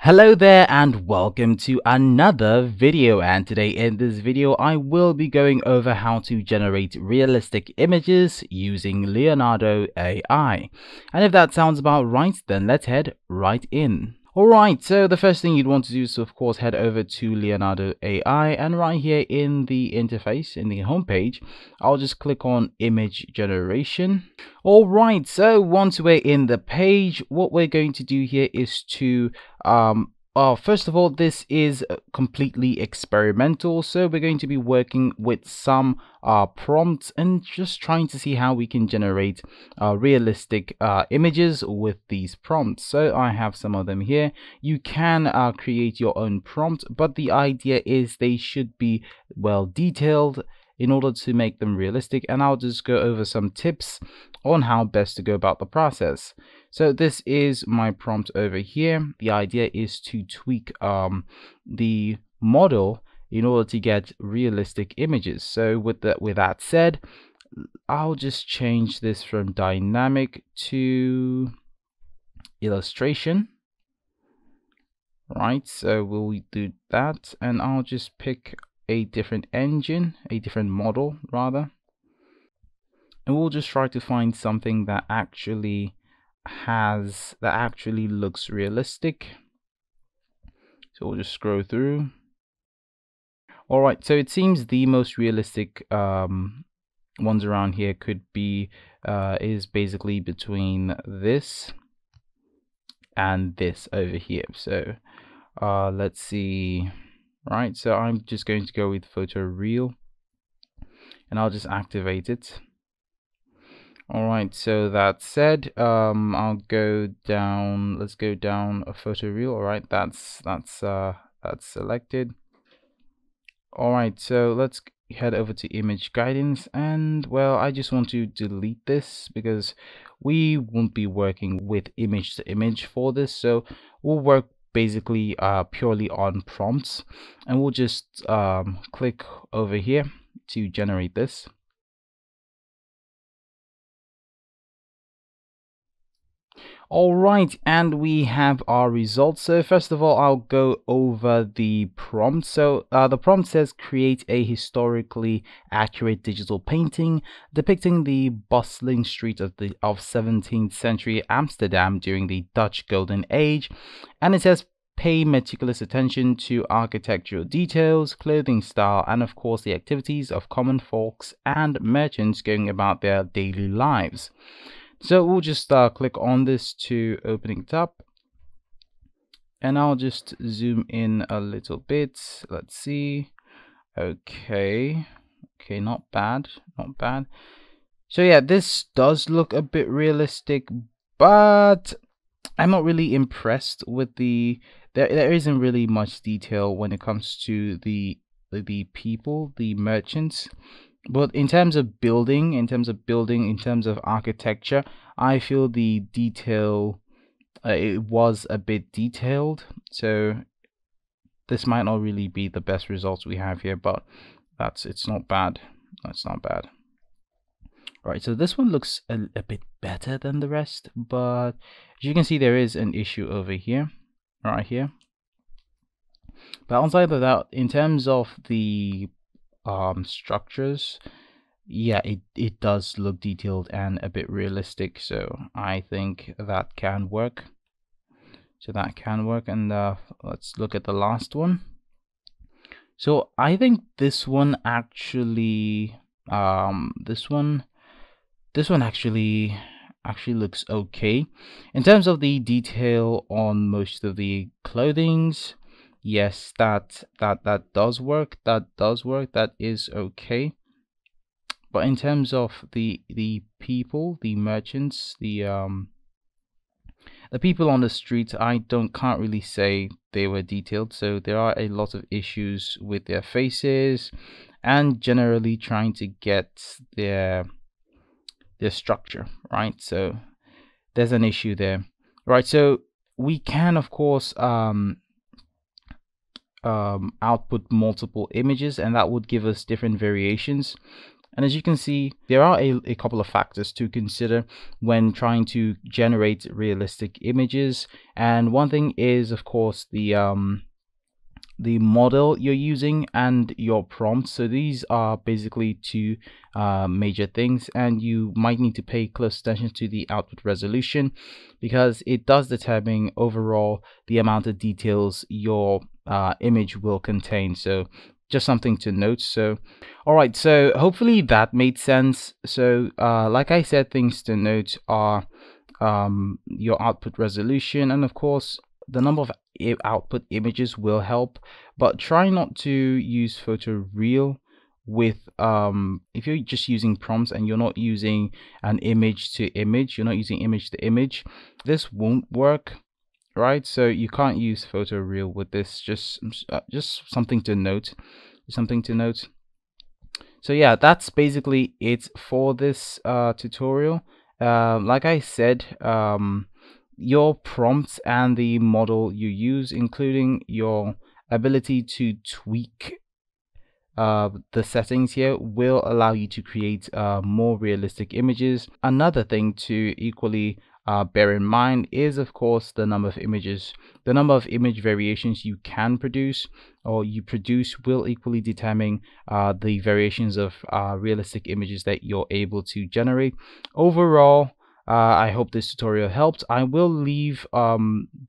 Hello there and welcome to another video, and today in this video I will be going over how to generate realistic images using Leonardo AI. And if that sounds about right, then let's head right in. Alright, so the first thing you'd want to do is of course head over to Leonardo AI, and right here in the interface, in the homepage, I'll just click on image generation. Alright, so once we're in the page, what we're going to do here is to first of all, this is completely experimental, so we're going to be working with some prompts and just trying to see how we can generate realistic images with these prompts. So I have some of them here. You can create your own prompt, but the idea is they should be well detailed in order to make them realistic, and I'll just go over some tips on how best to go about the process. So this is my prompt over here. The idea is to tweak the model in order to get realistic images. So with that said, I'll just change this from dynamic to illustration. Right, so we'll do that, and I'll just pick a different engine, a different model rather, and we'll just try to find something that actually looks realistic. So we'll just scroll through. All right, so it seems the most realistic ones around here could be is basically between this and this over here. So let's see. Right, so I'm just going to go with photo real, and I'll just activate it. All right, so that said, I'll go down. Let's go down a photo real. All right, that's selected. All right, so let's head over to image guidance, and well, I just want to delete this because we won't be working with image to image for this. So we'll work basically purely on prompts, and we'll just click over here to generate this. All right, and we have our results. So first of all, I'll go over the prompt. So the prompt says create a historically accurate digital painting depicting the bustling street of 17th century Amsterdam during the Dutch Golden Age, and it says pay meticulous attention to architectural details, clothing style, and of course the activities of common folks and merchants going about their daily lives. So we'll just click on this to opening it up, and I'll just zoom in a little bit. Let's see. Okay, not bad, not bad. So yeah, this does look a bit realistic, but I'm not really impressed with there isn't really much detail when it comes to the people, the merchants. But in terms of building, in terms of architecture, I feel the detail, it was a bit detailed. So this might not really be the best results we have here, but it's not bad. That's not bad. Right, so this one looks a bit better than the rest, but as you can see, there is an issue over here, right here. But outside of that, in terms of the structures, yeah, it does look detailed and a bit realistic, so I think that can work. And let's look at the last one. So I think this one actually this one actually looks okay in terms of the detail on most of the clothings. Yes, that does work. That is okay. But in terms of the people, the merchants, the people on the street, I can't really say they were detailed. So there are a lot of issues with their faces and generally trying to get their structure right. So there's an issue there, right? So we can of course output multiple images, and that would give us different variations. And as you can see, there are a couple of factors to consider when trying to generate realistic images. And one thing is, of course, the model you're using and your prompt. So these are basically two major things, and you might need to pay close attention to the output resolution, because it does determine overall the amount of details your image will contain. So just something to note. So all right, so hopefully that made sense. So like I said, things to note are your output resolution, and of course the number of output images will help, but try not to use photoreal with if you're just using prompts and you're not using an image to image, you're not using image to image, this won't work, right? So you can't use photoreal with this. Just something to note, something to note. So yeah, that's basically it for this tutorial. Like I said, your prompts and the model you use, including your ability to tweak the settings here, will allow you to create more realistic images. Another thing to equally bear in mind is, of course, the number of images. The number of image variations you can produce or you produce will equally determine the variations of realistic images that you're able to generate. Overall, I hope this tutorial helped. I will leave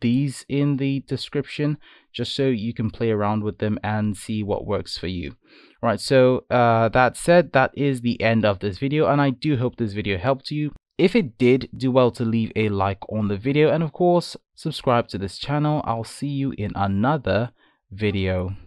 these in the description just so you can play around with them and see what works for you. All right, so that said, that is the end of this video, and I do hope this video helped you. If it did, do well to leave a like on the video, and of course, subscribe to this channel. I'll see you in another video.